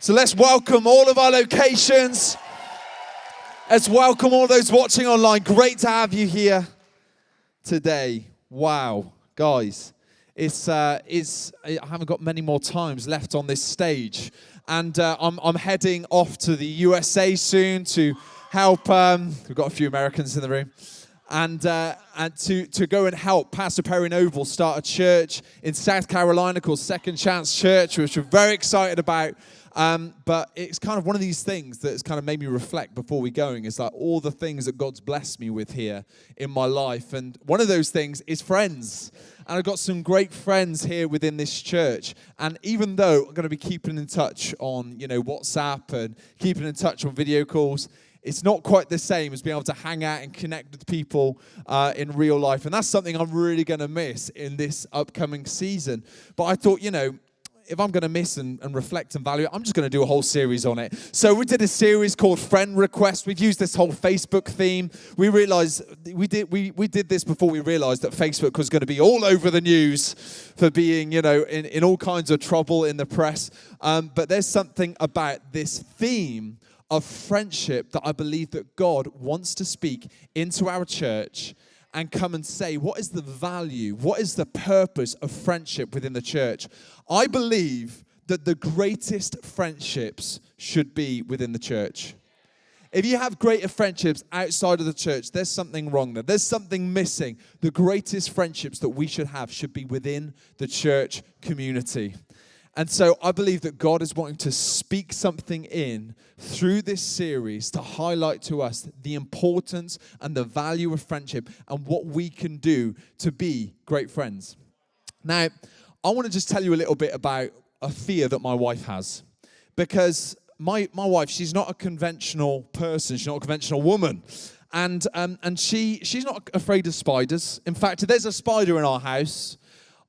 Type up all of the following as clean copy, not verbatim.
So let's welcome all of our locations. Let's welcome all those watching online. Great to have you here today. Wow, guys, I haven't got many more times left on this stage, and I'm heading off to the USA soon to help. We've got a few Americans in the room. And to go and help Pastor Perry Noble start a church in South Carolina called Second Chance Church, which we're very excited about. But it's kind of one of these things that's kind of made me reflect before we going. It's like all the things that God's blessed me with here in my life. And one of those things is friends. And I've got some great friends here within this church. And even though I'm going to be keeping in touch on, WhatsApp and keeping in touch on video calls, it's not quite the same as being able to hang out and connect with people in real life. And that's something I'm really going to miss in this upcoming season. But I thought, if I'm going to miss and reflect and value it, I'm just going to do a whole series on it. So we did a series called Friend Request. We've used this whole Facebook theme. We realized we did this before we realized that Facebook was going to be all over the news for being, in all kinds of trouble in the press. But there's something about this theme of friendship that I believe that God wants to speak into our church and come and say, what is the value, what is the purpose of friendship within the church? I believe that the greatest friendships should be within the church. If you have greater friendships outside of the church, there's something wrong there. There's something missing. The greatest friendships that we should be within the church community. And so I believe that God is wanting to speak something in through this series to highlight to us the importance and the value of friendship and what we can do to be great friends. Now, I want to just tell you a little bit about a fear that my wife has. Because my wife, she's not a conventional person. She's not a conventional woman. And she's not afraid of spiders. In fact, if there's a spider in our house,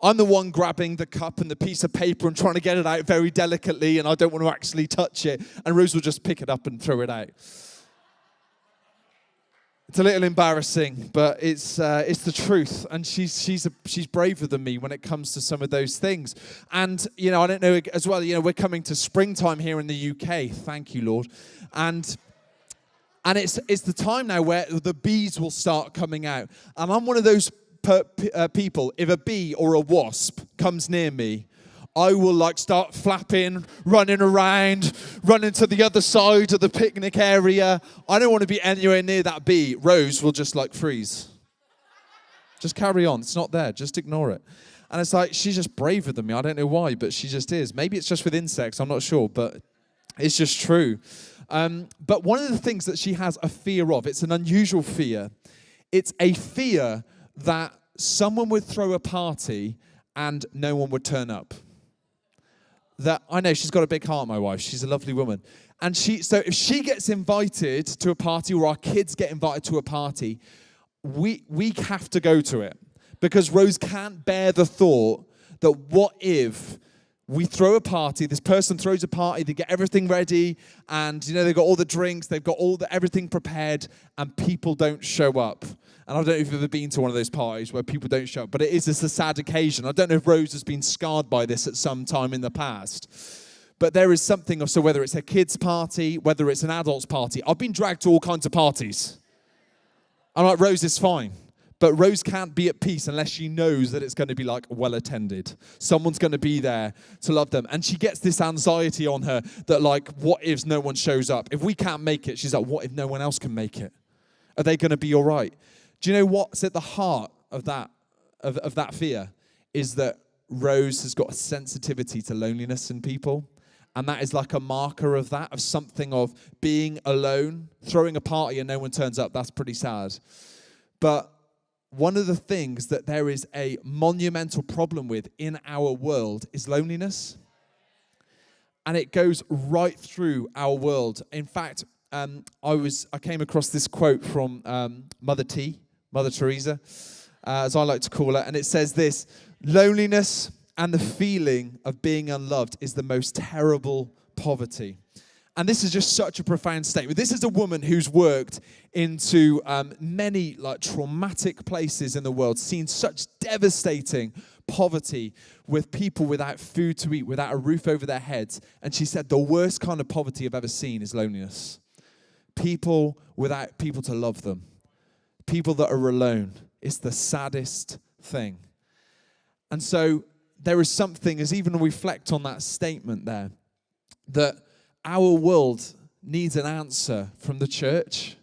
I'm the one grabbing the cup and the piece of paper and trying to get it out very delicately, and I don't want to actually touch it. And Rose will just pick it up and throw it out. It's a little embarrassing, but it's the truth. And she's braver than me when it comes to some of those things. And I don't know as well. We're coming to springtime here in the UK. Thank you, Lord. And it's the time now where the bees will start coming out. And I'm one of those people, if a bee or a wasp comes near me, I will start flapping, running around, running to the other side of the picnic area. I don't want to be anywhere near that bee. Rose will just freeze. Just carry on. It's not there. Just ignore it. And it's she's just braver than me. I don't know why, but she just is. Maybe it's just with insects. I'm not sure, but it's just true. But one of the things that she has a fear of, it's an unusual fear. It's a fear that someone would throw a party and no one would turn up. That I know she's got a big heart, my wife. She's a lovely woman. And so if she gets invited to a party or our kids get invited to a party, we have to go to it. Because Rose can't bear the thought that what if we throw a party, this person throws a party, they get everything ready, and they've got all the drinks, they've got everything prepared, and people don't show up. And I don't know if you've ever been to one of those parties where people don't show up, but it's a sad occasion. I don't know if Rose has been scarred by this at some time in the past. But there is something of, so whether it's a kid's party, whether it's an adult's party, I've been dragged to all kinds of parties. I'm like, Rose is fine. But Rose can't be at peace unless she knows that it's going to be well attended. Someone's going to be there to love them. And she gets this anxiety on her that what if no one shows up? If we can't make it, she's like, what if no one else can make it? Are they going to be all right? Do you know what's at the heart of that fear? Is that Rose has got a sensitivity to loneliness in people. And that is a marker of that, of something of being alone, throwing a party and no one turns up. That's pretty sad. But one of the things that there is a monumental problem with in our world is loneliness. And it goes right through our world. In fact, I came across this quote from Mother Teresa, as I like to call her, and it says this: loneliness and the feeling of being unloved is the most terrible poverty. And this is just such a profound statement. This is a woman who's worked into many like traumatic places in the world, seen such devastating poverty with people without food to eat, without a roof over their heads. And she said, the worst kind of poverty I've ever seen is loneliness. People without people to love them. People that are alone. It's the saddest thing. And so there is something, as even we reflect on that statement there, that our world needs an answer from the church,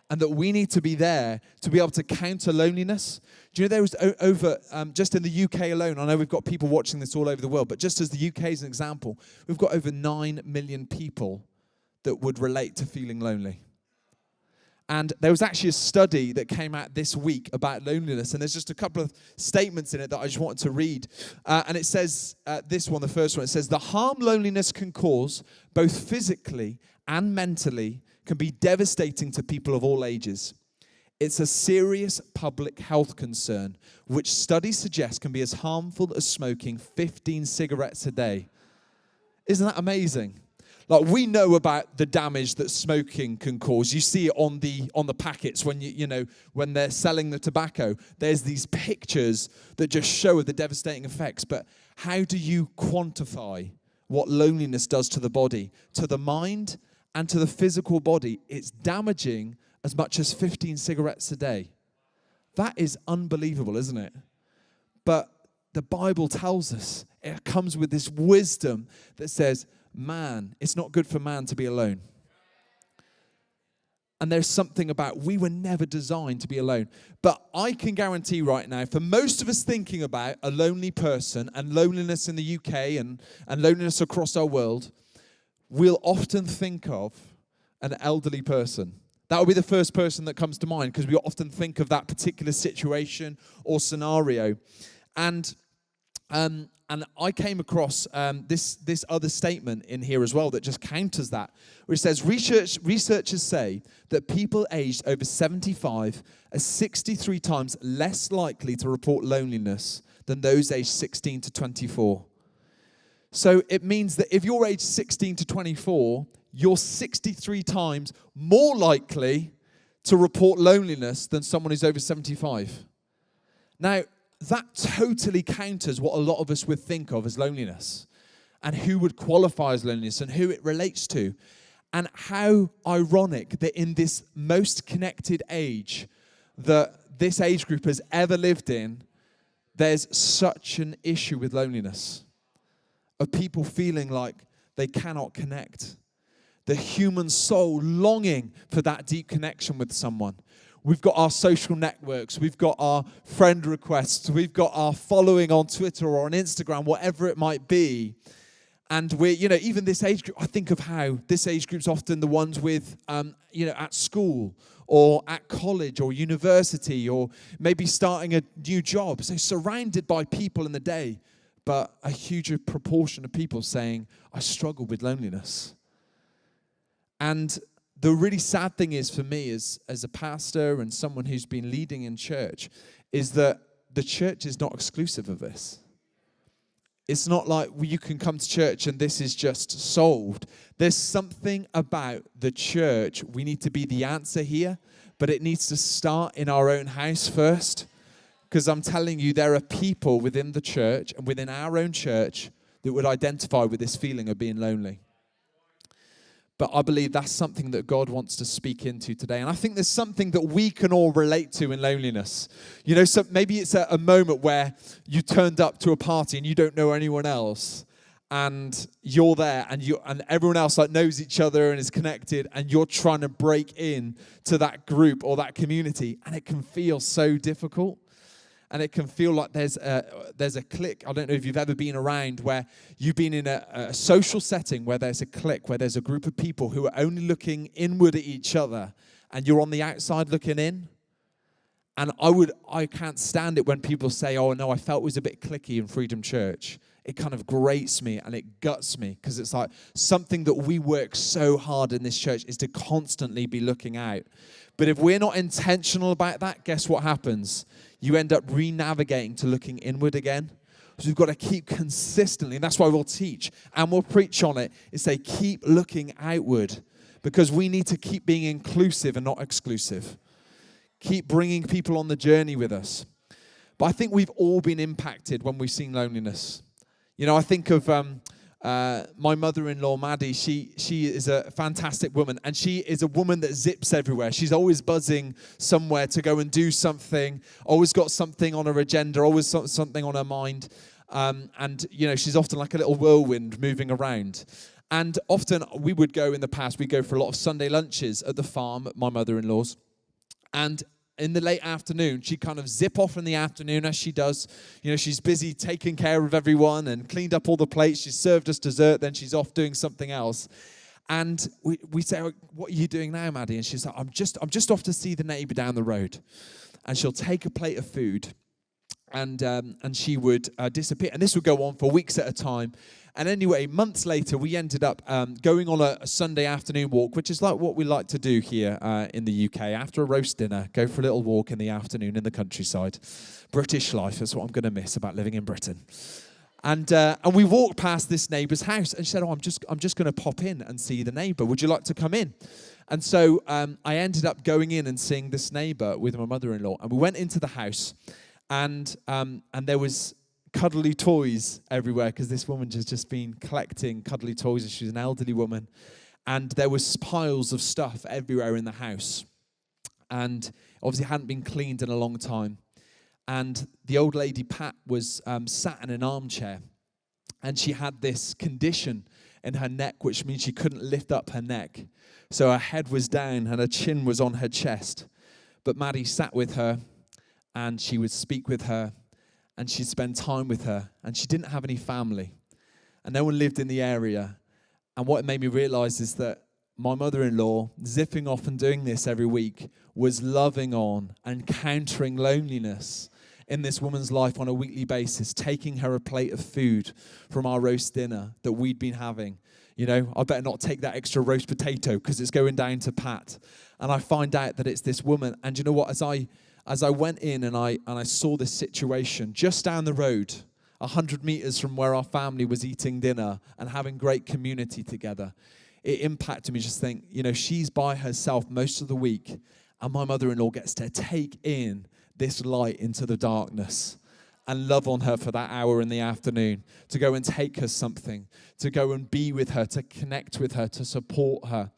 and that we need to be there to be able to counter loneliness. Do you know there was over, just in the UK alone, I know we've got people watching this all over the world, but just as the UK is an example, we've got over 9 million people that would relate to feeling lonely. And there was actually a study that came out this week about loneliness, and there's just a couple of statements in it that I just wanted to read. And it says, this one, the first one, it says, the harm loneliness can cause, both physically and mentally, can be devastating to people of all ages. It's a serious public health concern, which studies suggest can be as harmful as smoking 15 cigarettes a day. Isn't that amazing? Like, we know about the damage that smoking can cause. You see it on the packets when when they're selling the tobacco. There's these pictures that just show the devastating effects. But how do you quantify what loneliness does to the body, to the mind, and to the physical body? It's damaging as much as 15 cigarettes a day. That is unbelievable, isn't it? But the Bible tells us, it comes with this wisdom that says, man, it's not good for man to be alone. And there's something about, we were never designed to be alone. But I can guarantee right now, for most of us thinking about a lonely person and loneliness in the UK and loneliness across our world, we'll often think of an elderly person. That will be the first person that comes to mind, because we often think of that particular situation or scenario. And I came across this other statement in here as well that just counters that, where it says, researchers say that people aged over 75 are 63 times less likely to report loneliness than those aged 16 to 24. So it means that if you're aged 16 to 24, you're 63 times more likely to report loneliness than someone who's over 75. Now, that totally counters what a lot of us would think of as loneliness, and who would qualify as loneliness and who it relates to. And how ironic that in this most connected age that this age group has ever lived in, there's such an issue with loneliness, of people feeling like they cannot connect. The human soul longing for that deep connection with someone. We've got our social networks, we've got our friend requests, we've got our following on Twitter or on Instagram, whatever it might be. And we're, even this age group, I think of how this age group's often the ones with, at school or at college or university or maybe starting a new job. So surrounded by people in the day, but a huge proportion of people saying, I struggle with loneliness. And the really sad thing is for me as a pastor and someone who's been leading in church is that the church is not exclusive of this. It's not like you can come to church and this is just solved. There's something about the church. We need to be the answer here, but it needs to start in our own house first. Because I'm telling you, there are people within the church and within our own church that would identify with this feeling of being lonely. But I believe that's something that God wants to speak into today. And I think there's something that we can all relate to in loneliness. So maybe it's a moment where you turned up to a party and you don't know anyone else. And you're there and everyone else knows each other and is connected. And you're trying to break in to that group or that community. And it can feel so difficult. And it can feel like there's a clique. I don't know if you've ever been around where you've been in a social setting where there's a clique, where there's a group of people who are only looking inward at each other, and you're on the outside looking in. And I can't stand it when people say, oh, no, I felt it was a bit cliquey in Freedom Church. It kind of grates me and it guts me, because it's like something that we work so hard in this church is to constantly be looking out. But if we're not intentional about that, guess what happens? You end up re-navigating to looking inward again. So we've got to keep consistently, and that's why we'll teach and we'll preach on it, is say keep looking outward, because we need to keep being inclusive and not exclusive. Keep bringing people on the journey with us. But I think we've all been impacted when we've seen loneliness. You know, I think of my mother-in-law, Maddie. She is a fantastic woman, and she is a woman that zips everywhere. She's always buzzing somewhere to go and do something, always got something on her agenda, always something on her mind. And, you know, she's often like a little whirlwind moving around. And often we would go in the past, we'd go for a lot of Sunday lunches at the farm at my mother-in-law's. And in the late afternoon, she'd kind of zip off in the afternoon, as she does. You know, she's busy taking care of everyone and cleaned up all the plates. She's served us dessert, then she's off doing something else. And we say, oh, what are you doing now, Maddie? And she's like, I'm just off to see the neighbor down the road. And she'll take a plate of food, and she would disappear. And this would go on for weeks at a time. And anyway, months later, we ended up going on a Sunday afternoon walk, which is like what we like to do here in the UK. After a roast dinner, go for a little walk in the afternoon in the countryside. British life is what I'm going to miss about living in Britain. And we walked past this neighbour's house, and she said, oh, I'm just going to pop in and see the neighbour. Would you like to come in? And so I ended up going in and seeing this neighbour with my mother-in-law. And we went into the house, and there was cuddly toys everywhere, because this woman has just been collecting cuddly toys, and she's an elderly woman. And there was piles of stuff everywhere in the house. And obviously hadn't been cleaned in a long time. And the old lady, Pat, was sat in an armchair. And she had this condition in her neck, which means she couldn't lift up her neck. So her head was down and her chin was on her chest. But Maddie sat with her, and she would speak with her, and she'd spend time with her. And she didn't have any family, and no one lived in the area. And what it made me realize is that my mother-in-law, zipping off and doing this every week, was loving on and countering loneliness in this woman's life on a weekly basis, taking her a plate of food from our roast dinner that we'd been having. You know, I better not take that extra roast potato because it's going down to Pat. And I find out that it's this woman. And you know what? As I went in and I saw this situation just down the road, 100 meters from where our family was eating dinner and having great community together, it impacted me. Just think, you know, she's by herself most of the week, and my mother-in-law gets to take in this light into the darkness and love on her for that hour in the afternoon, to go and take her something, to go and be with her, to connect with her, to support her.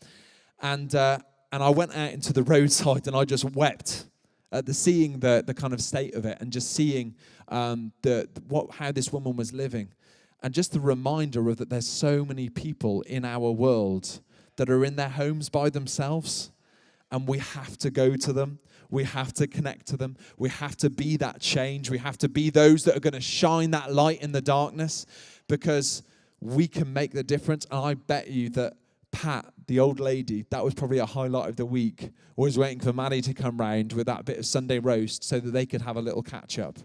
And I went out into the roadside, and I just wept at seeing the kind of state of it, and just seeing how this woman was living. And just the reminder of that there's so many people in our world that are in their homes by themselves, and we have to go to them. We have to connect to them. We have to be that change. We have to be those that are going to shine that light in the darkness, because we can make the difference. And I bet you that Pat, the old lady, that was probably a highlight of the week, was waiting for Maddie to come round with that bit of Sunday roast so that they could have a little catch up.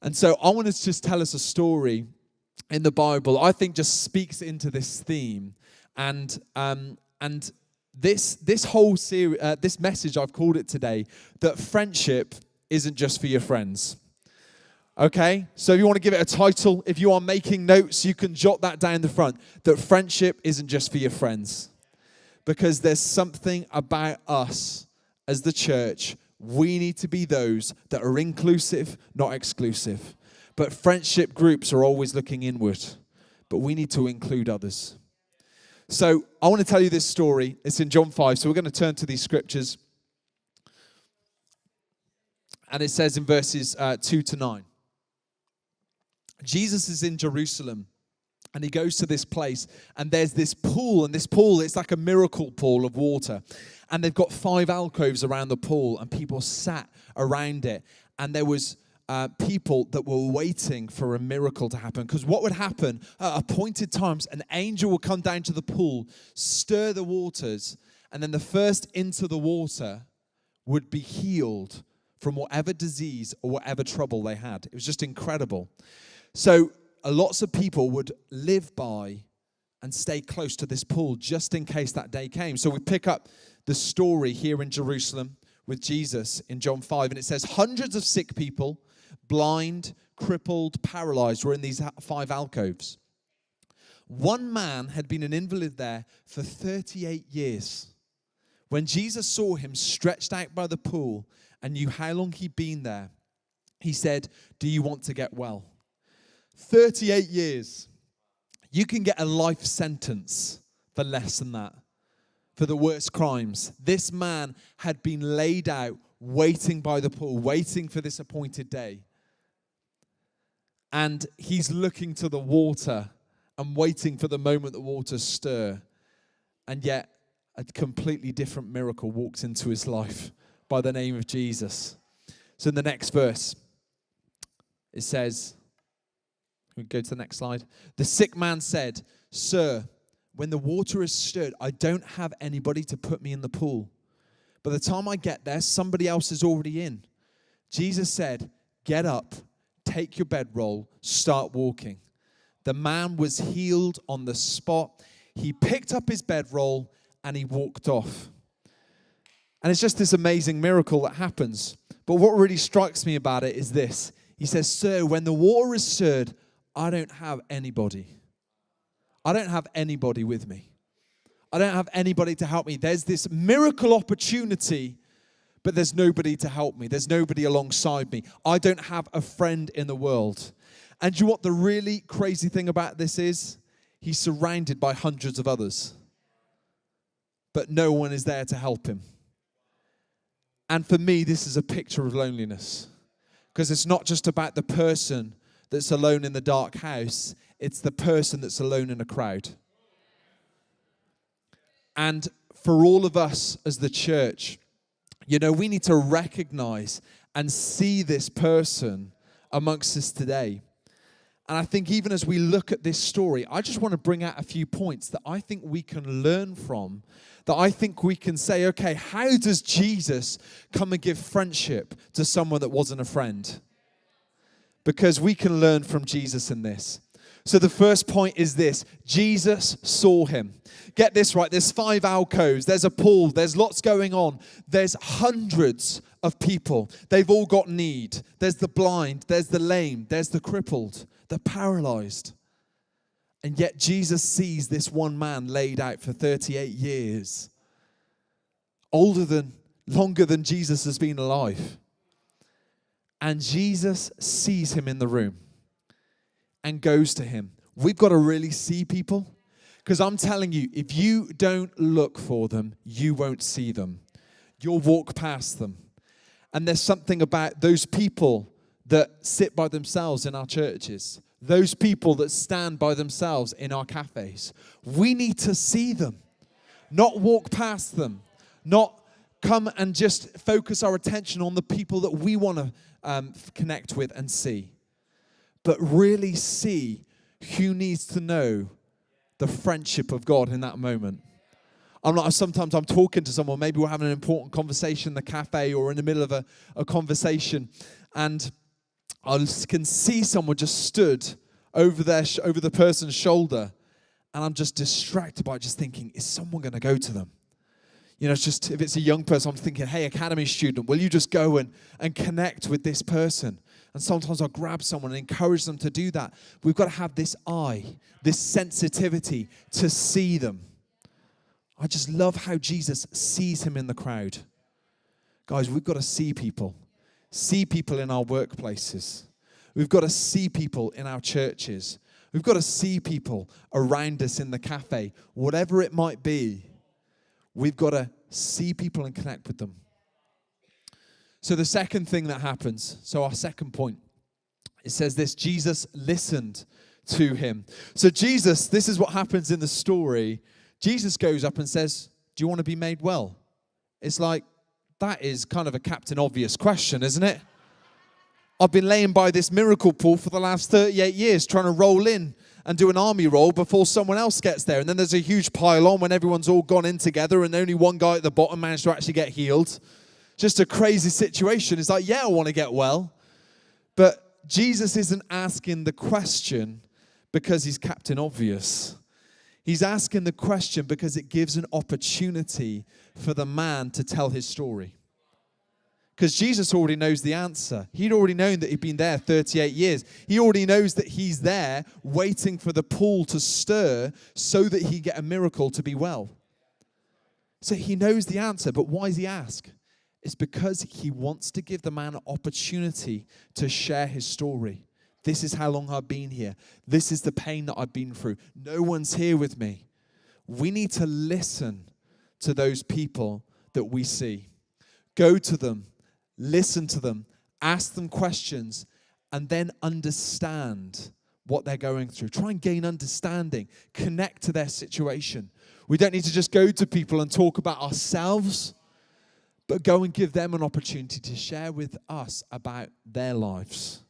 And so I want to just tell us a story in the Bible I think just speaks into this theme. And this whole series, this message, I've called it today, that friendship isn't just for your friends. Okay? So if you want to give it a title, if you are making notes, you can jot that down the front. That friendship isn't just for your friends. Because there's something about us as the church. We need to be those that are inclusive, not exclusive. But friendship groups are always looking inward. But we need to include others. So I want to tell you this story. It's in John 5. So we're going to turn to these scriptures. And it says in verses 2 to 9. Jesus is in Jerusalem. And he goes to this place. And there's this pool. And this pool, it's like a miracle pool of water. And they've got 5 alcoves around the pool. And people sat around it. And there was people that were waiting for a miracle to happen. Because what would happen at appointed times, an angel would come down to the pool, stir the waters, and then the first into the water would be healed from whatever disease or whatever trouble they had. It was just incredible. So lots of people would live by and stay close to this pool just in case that day came. So we pick up the story here in Jerusalem with Jesus in John 5, and it says hundreds of sick people, blind, crippled, paralyzed, were in these 5 alcoves. One man had been an invalid there for 38 years. When Jesus saw him stretched out by the pool and knew how long he'd been there, he said, "Do you want to get well?" 38 years. You can get a life sentence for less than that, for the worst crimes. This man had been laid out, waiting by the pool, waiting for this appointed day. And he's looking to the water and waiting for the moment the waters stir. And yet, a completely different miracle walks into his life by the name of Jesus. So in the next verse, it says, we go to the next slide. The sick man said, "Sir, when the water is stirred, I don't have anybody to put me in the pool. By the time I get there, somebody else is already in." Jesus said, "Get up, take your bedroll, start walking." The man was healed on the spot. He picked up his bedroll and he walked off. And it's just this amazing miracle that happens. But what really strikes me about it is this. He says, "Sir, when the water is stirred, I don't have anybody. I don't have anybody with me. I don't have anybody to help me. There's this miracle opportunity, but there's nobody to help me. There's nobody alongside me. I don't have a friend in the world." And you know what the really crazy thing about this is? He's surrounded by hundreds of others, but no one is there to help him. And for me, this is a picture of loneliness, because it's not just about the person that's alone in the dark house. It's the person that's alone in a crowd. And for all of us as the church, you know, we need to recognize and see this person amongst us today. And I think even as we look at this story, I just want to bring out a few points that I think we can learn from, that I think we can say, okay, how does Jesus come and give friendship to someone that wasn't a friend? Because we can learn from Jesus in this. So the first point is this: Jesus saw him. Get this right, there's 5 alcoves, there's a pool, there's lots going on. There's hundreds of people. They've all got need. There's the blind, there's the lame, there's the crippled, the paralyzed. And yet Jesus sees this one man laid out for 38 years. Longer than Jesus has been alive. And Jesus sees him in the room and goes to him. We've got to really see people, because I'm telling you, if you don't look for them, you won't see them. You'll walk past them. And there's something about those people that sit by themselves in our churches, those people that stand by themselves in our cafes. We need to see them, not walk past them, not come and just focus our attention on the people that we want to connect with and see, but really see who needs to know the friendship of God in that moment. Sometimes I'm talking to someone, maybe we're having an important conversation in the cafe or in the middle of a conversation, and I can see someone just stood over the person's shoulder, and I'm just distracted by just thinking, is someone going to go to them? You know, it's just, if it's a young person, I'm thinking, hey, academy student, will you just go and connect with this person? And sometimes I'll grab someone and encourage them to do that. We've got to have this eye, this sensitivity to see them. I just love how Jesus sees him in the crowd. Guys, we've got to see people in our workplaces. We've got to see people in our churches. We've got to see people around us in the cafe, whatever it might be. We've got to see people and connect with them. So the second thing that happens, so our second point, it says this: Jesus listened to him. So Jesus, this is what happens in the story. Jesus goes up and says, "Do you want to be made well?" It's like, that is kind of a Captain Obvious question, isn't it? I've been laying by this miracle pool for the last 38 years trying to roll in and do an army roll before someone else gets there. And then there's a huge pile on when everyone's all gone in together and only one guy at the bottom managed to actually get healed. Just a crazy situation. It's like, yeah, I want to get well. But Jesus isn't asking the question because he's Captain Obvious. He's asking the question because it gives an opportunity for the man to tell his story. Because Jesus already knows the answer. He'd already known that he'd been there 38 years. He already knows that he's there waiting for the pool to stir so that he get a miracle to be well. So he knows the answer, but why does he ask? It's because he wants to give the man an opportunity to share his story. This is how long I've been here. This is the pain that I've been through. No one's here with me. We need to listen to those people that we see. Go to them. Listen to them, ask them questions, and then understand what they're going through. Try and gain understanding. Connect to their situation. We don't need to just go to people and talk about ourselves, but go and give them an opportunity to share with us about their lives.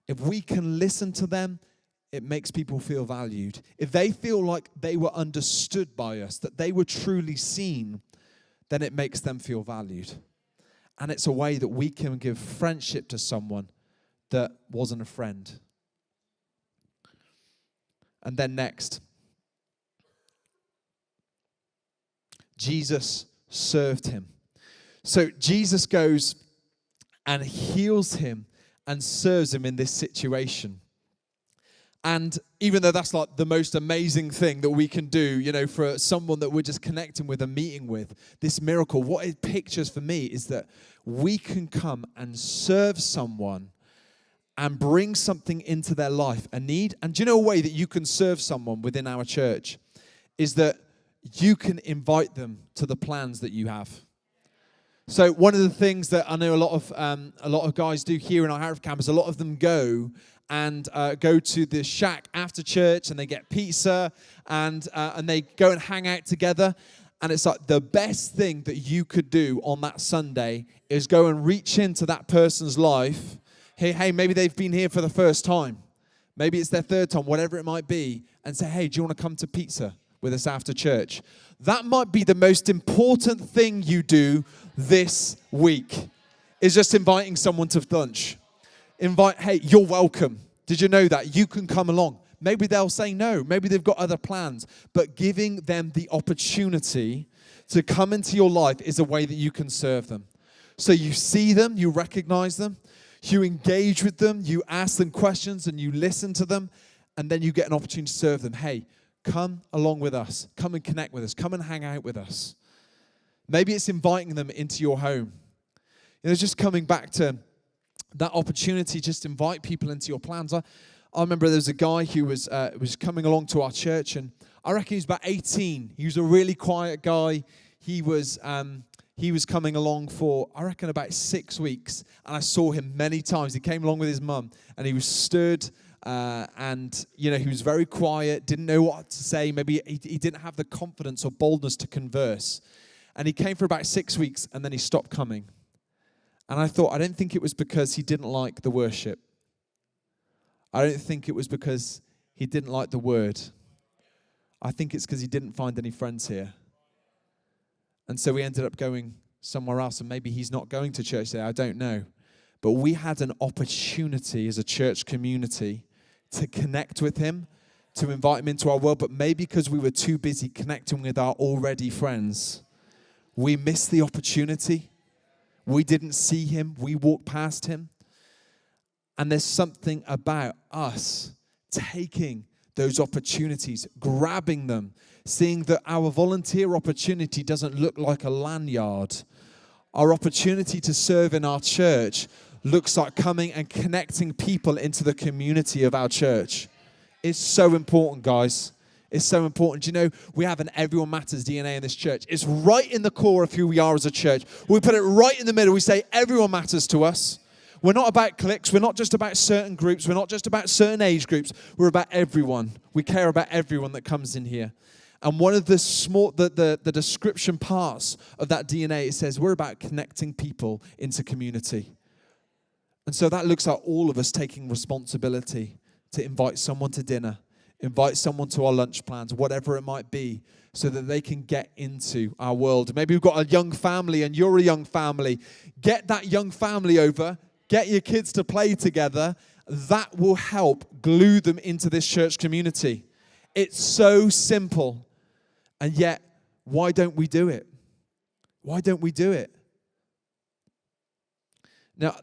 If we can listen to them, it makes people feel valued. If they feel like they were understood by us, that they were truly seen, then it makes them feel valued. And it's a way that we can give friendship to someone that wasn't a friend. And then next, Jesus served him. So Jesus goes and heals him and serves him in this situation. And even though that's like the most amazing thing that we can do, for someone that we're just connecting with and meeting with, this miracle, what it pictures for me is that we can come and serve someone and bring something into their life, a need. And do you know a way that you can serve someone within our church is that you can invite them to the plans that you have. So one of the things that I know a lot of guys do here in our Hereford campus, a lot of them go to the shack after church and they get pizza and they go and hang out together. And it's like the best thing that you could do on that Sunday is go and reach into that person's life. Hey, maybe they've been here for the first time. Maybe it's their third time, whatever it might be. And say, hey, do you want to come to pizza with us after church? That might be the most important thing you do this week, is just inviting someone to lunch. Hey, you're welcome. Did you know that? You can come along. Maybe they'll say no. Maybe they've got other plans. But giving them the opportunity to come into your life is a way that you can serve them. So you see them, you recognize them, you engage with them, you ask them questions and you listen to them, and then you get an opportunity to serve them. Hey, come along with us. Come and connect with us. Come and hang out with us. Maybe it's inviting them into your home. Just coming back to that opportunity, just invite people into your plans. I remember there was a guy who was coming along to our church, and I reckon he was about 18. He was a really quiet guy. He was coming along for, I reckon, about 6 weeks, and I saw him many times. He came along with his mum, and he was stood, and he was very quiet, didn't know what to say. Maybe he didn't have the confidence or boldness to converse. And he came for about 6 weeks, and then he stopped coming. And I thought, I don't think it was because he didn't like the worship. I don't think it was because he didn't like the word. I think it's because he didn't find any friends here. And so we ended up going somewhere else, and maybe he's not going to church there, I don't know. But we had an opportunity as a church community to connect with him, to invite him into our world, but maybe because we were too busy connecting with our already friends, we missed the opportunity. We didn't see him. We walked past him. And there's something about us taking those opportunities, grabbing them, seeing that our volunteer opportunity doesn't look like a lanyard. Our opportunity to serve in our church looks like coming and connecting people into the community of our church. It's so important, guys. It's so important. You know, we have an Everyone Matters DNA in this church. It's right in the core of who we are as a church. We put it right in the middle. We say everyone matters to us. We're not about cliques. We're not just about certain groups. We're not just about certain age groups. We're about everyone. We care about everyone that comes in here. And one of the description parts of that DNA, it says we're about connecting people into community. And so that looks like all of us taking responsibility to invite someone to dinner, invite someone to our lunch plans, whatever it might be, so that they can get into our world. Maybe we've got a young family and you're a young family. Get that young family over. Get your kids to play together. That will help glue them into this church community. It's so simple. And yet, why don't we do it? Why don't we do it? Now,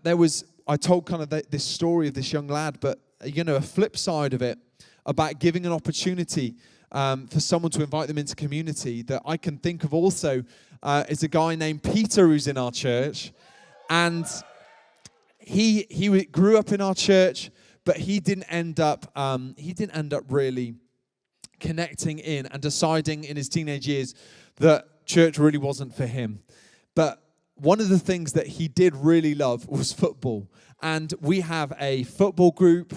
I told kind of this story of this young lad, but, a flip side of it about giving an opportunity for someone to invite them into community that I can think of also is a guy named Peter who's in our church. And he grew up in our church, but he didn't end up really connecting in and deciding in his teenage years that church really wasn't for him. But one of the things that he did really love was football. And we have a football group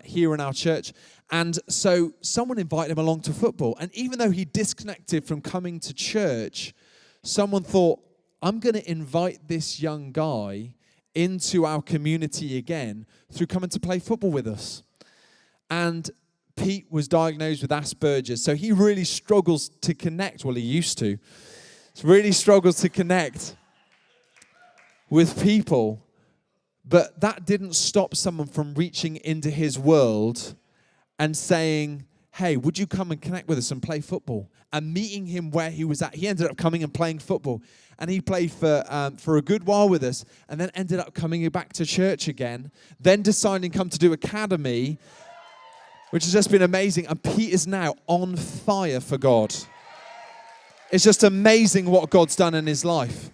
here in our church. And so someone invited him along to football. And even though he disconnected from coming to church, someone thought, I'm going to invite this young guy into our community again through coming to play football with us. And Pete was diagnosed with Asperger's, so he really struggles to connect. Well, he used to. He really struggles to connect with people. But that didn't stop someone from reaching into his world and saying, hey, would you come and connect with us and play football? And meeting him where he was at. He ended up coming and playing football. And he played for a good while with us, and then ended up coming back to church again, then deciding to come to do academy, which has just been amazing. And Pete is now on fire for God. It's just amazing what God's done in his life.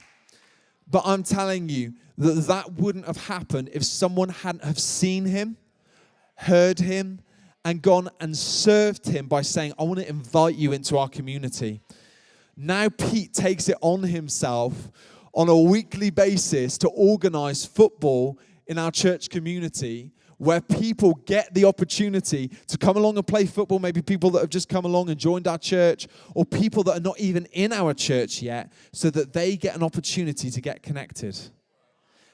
But I'm telling you that wouldn't have happened if someone hadn't have seen him, heard him, and gone and served him by saying, I want to invite you into our community. Now Pete takes it on himself on a weekly basis to organize football in our church community, where people get the opportunity to come along and play football, maybe people that have just come along and joined our church, or people that are not even in our church yet, so that they get an opportunity to get connected.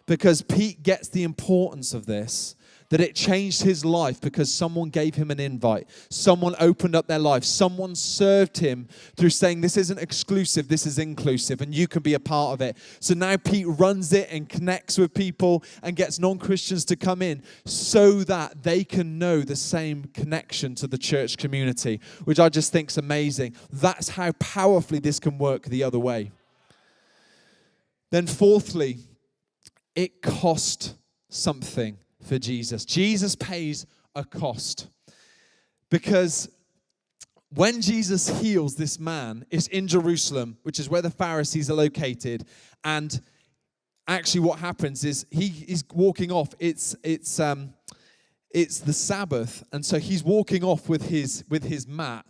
Because Pete gets the importance of this, that it changed his life because someone gave him an invite. Someone opened up their life. Someone served him through saying, this isn't exclusive, this is inclusive, and you can be a part of it. So now Pete runs it and connects with people and gets non-Christians to come in so that they can know the same connection to the church community, which I just think is amazing. That's how powerfully this can work the other way. Then fourthly, it cost something for Jesus. Jesus pays a cost. Because when Jesus heals this man, it's in Jerusalem, which is where the Pharisees are located. And actually what happens is he's walking off. It's the Sabbath. And so he's walking off with his mat.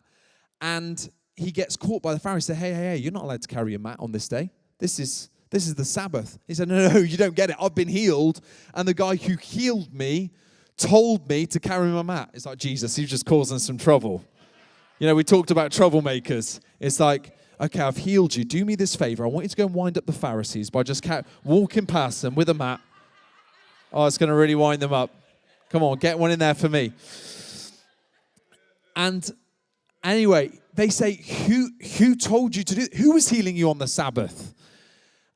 And he gets caught by the Pharisees. Say, hey, you're not allowed to carry a mat on this day. This is the Sabbath. He said, no, you don't get it. I've been healed. And the guy who healed me told me to carry my mat. It's like, Jesus, he's just causing some trouble. We talked about troublemakers. It's like, okay, I've healed you. Do me this favor. I want you to go and wind up the Pharisees by just walking past them with a mat. Oh, it's going to really wind them up. Come on, get one in there for me. And anyway, they say, who told you to do it? Who was healing you on the Sabbath?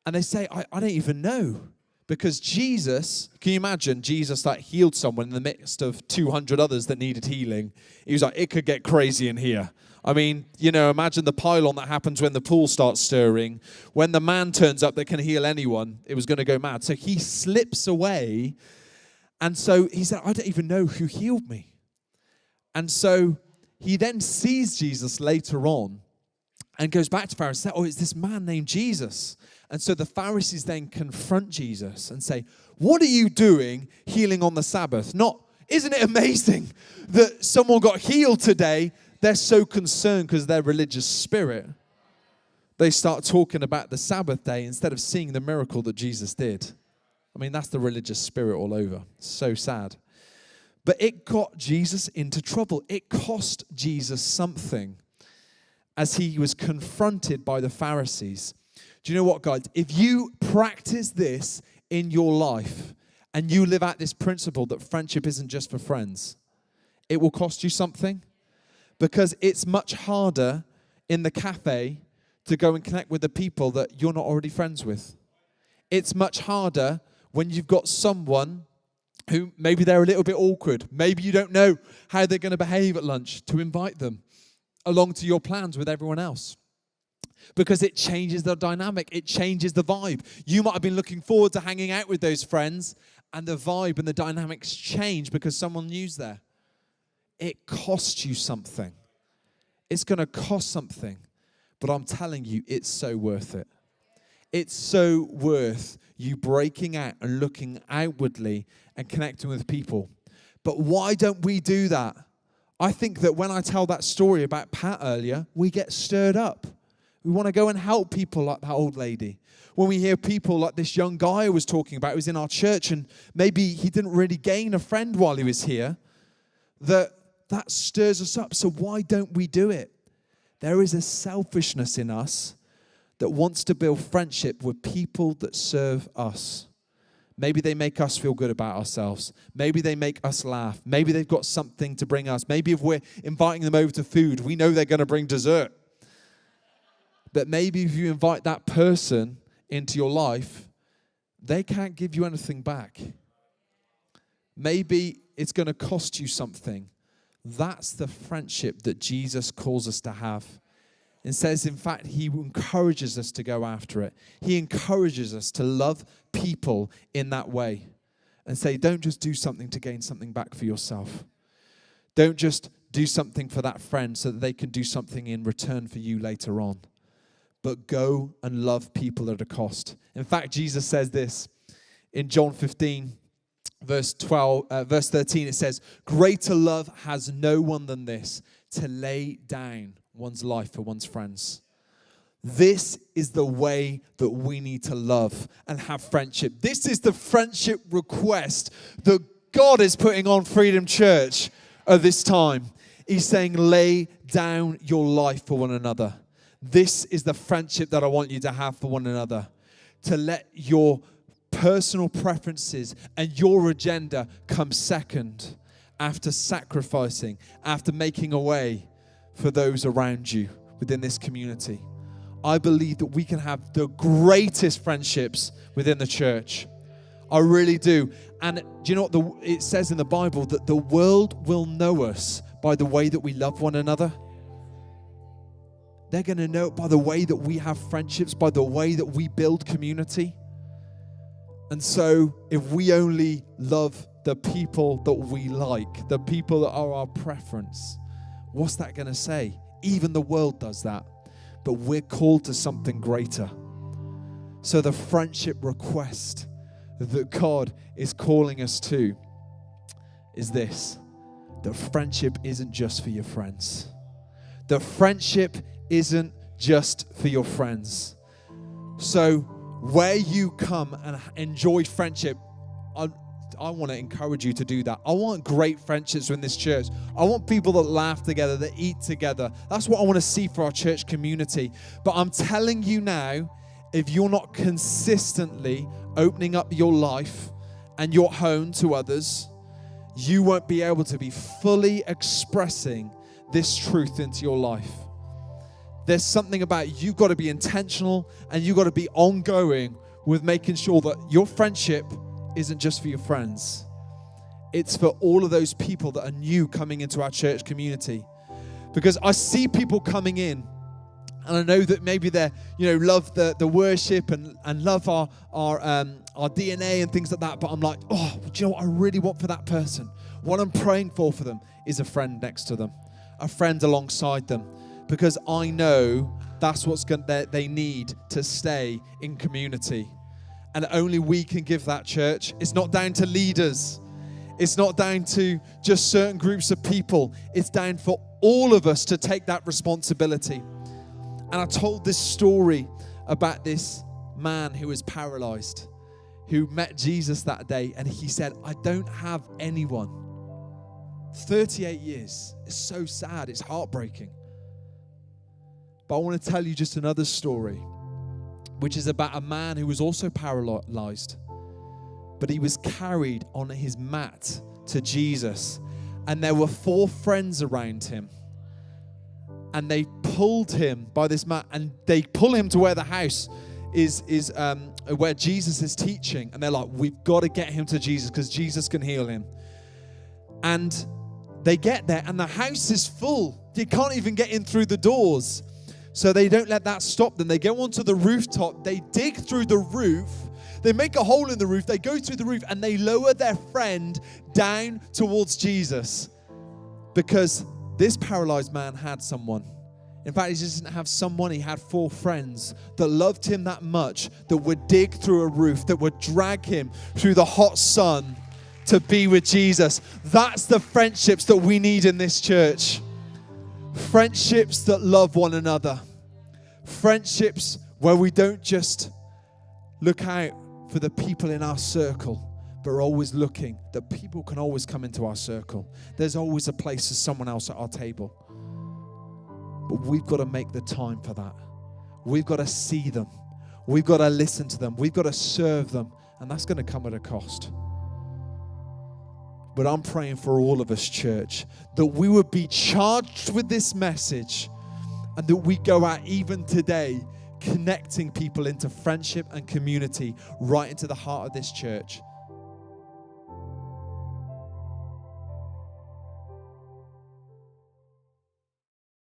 And they say, I don't even know. Because Jesus, can you imagine Jesus healed someone in the midst of 200 others that needed healing? He was like, it could get crazy in here. I mean, imagine the pylon that happens when the pool starts stirring. When the man turns up that can heal anyone, it was going to go mad. So he slips away. And so he said, I don't even know who healed me. And so he then sees Jesus later on and goes back to Pharisees and says, it's this man named Jesus. And so the Pharisees then confront Jesus and say, what are you doing healing on the Sabbath? Isn't it amazing that someone got healed today? They're so concerned because of their religious spirit. They start talking about the Sabbath day instead of seeing the miracle that Jesus did. I mean, that's the religious spirit all over. So sad. But it got Jesus into trouble. It cost Jesus something as he was confronted by the Pharisees. Do you know what, guys? If you practice this in your life and you live out this principle that friendship isn't just for friends, it will cost you something. Because it's much harder in the cafe to go and connect with the people that you're not already friends with. It's much harder when you've got someone who maybe they're a little bit awkward. Maybe you don't know how they're going to behave at lunch, to invite them along to your plans with everyone else. because it changes the dynamic. It changes the vibe. You might have been looking forward to hanging out with those friends, and the vibe and the dynamics change because someone new's there. It costs you something. It's going to cost something. But I'm telling you, it's so worth it. It's so worth you breaking out and looking outwardly and connecting with people. But why don't we do that? I think that when I tell that story about Pat earlier, we get stirred up. We want to go and help people like that old lady. When we hear people like this young guy I was talking about who's in our church, and maybe he didn't really gain a friend while he was here, that stirs us up. So why don't we do it? There is a selfishness in us that wants to build friendship with people that serve us. Maybe they make us feel good about ourselves. Maybe they make us laugh. Maybe they've got something to bring us. Maybe if we're inviting them over to food, we know they're going to bring dessert. But maybe if you invite that person into your life, they can't give you anything back. Maybe it's going to cost you something. That's the friendship that Jesus calls us to have. And says, in fact, he encourages us to go after it. He encourages us to love people in that way. And say, don't just do something to gain something back for yourself. Don't just do something for that friend so that they can do something in return for you later on. But go and love people at a cost. In fact, Jesus says this in John 15, verse 13. It says, greater love has no one than this, to lay down one's life for one's friends. This is the way that we need to love and have friendship. This is the friendship request that God is putting on Freedom Church at this time. He's saying, lay down your life for one another. This is the friendship that I want you to have for one another. To let your personal preferences and your agenda come second after sacrificing, after making a way for those around you within this community. I believe that we can have the greatest friendships within the church. I really do. And do you know what it says in the Bible? That the world will know us by the way that we love one another. They're going to know it by the way that we have friendships, by the way that we build community. And so if we only love the people that we like, the people that are our preference, what's that going to say? Even the world does that. But we're called to something greater. So the friendship request that God is calling us to is this. That friendship isn't just for your friends. The friendship isn't just for your friends. So where you come and enjoy friendship, I want to encourage you to do that. I want great friendships in this church. I want people that laugh together, that eat together. That's what I want to see for our church community. But I'm telling you now, if you're not consistently opening up your life and your home to others, you won't be able to be fully expressing this truth into your life. There's something about you've got to be intentional and you've got to be ongoing with making sure that your friendship isn't just for your friends. It's for all of those people that are new coming into our church community. Because I see people coming in, and I know that maybe they love the worship and love our DNA and things like that. But I'm like, do you know what I really want for that person? What I'm praying for them is a friend next to them, a friend alongside them. Because I know that's what's they need to stay in community. And only we can give that, church. It's not down to leaders. It's not down to just certain groups of people. It's down for all of us to take that responsibility. And I told this story about this man who was paralyzed, who met Jesus that day. And he said, I don't have anyone. 38 years. It's so sad. It's heartbreaking. But I want to tell you just another story, which is about a man who was also paralyzed, but he was carried on his mat to Jesus, and there were 4 friends around him, and they pulled him by this mat, and they pull him to where the house is where Jesus is teaching, and they're like, we've got to get him to Jesus because Jesus can heal him. And they get there, and the house is full. You can't even get in through the doors. So they don't let that stop them. They go onto the rooftop. They dig through the roof. They make a hole in the roof. They go through the roof and they lower their friend down towards Jesus. Because this paralyzed man had someone. In fact, he just didn't have someone. He had 4 friends that loved him that much, that would dig through a roof, that would drag him through the hot sun to be with Jesus. That's the friendships that we need in this church. Friendships that love one another. Friendships where we don't just look out for the people in our circle, but are always looking that people can always come into our circle. There's always a place for someone else at our table. But we've got to make the time for that. We've got to see them. We've got to listen to them. We've got to serve them. And that's going to come at a cost. But I'm praying for all of us, church, that we would be charged with this message and that we go out even today connecting people into friendship and community right into the heart of this church.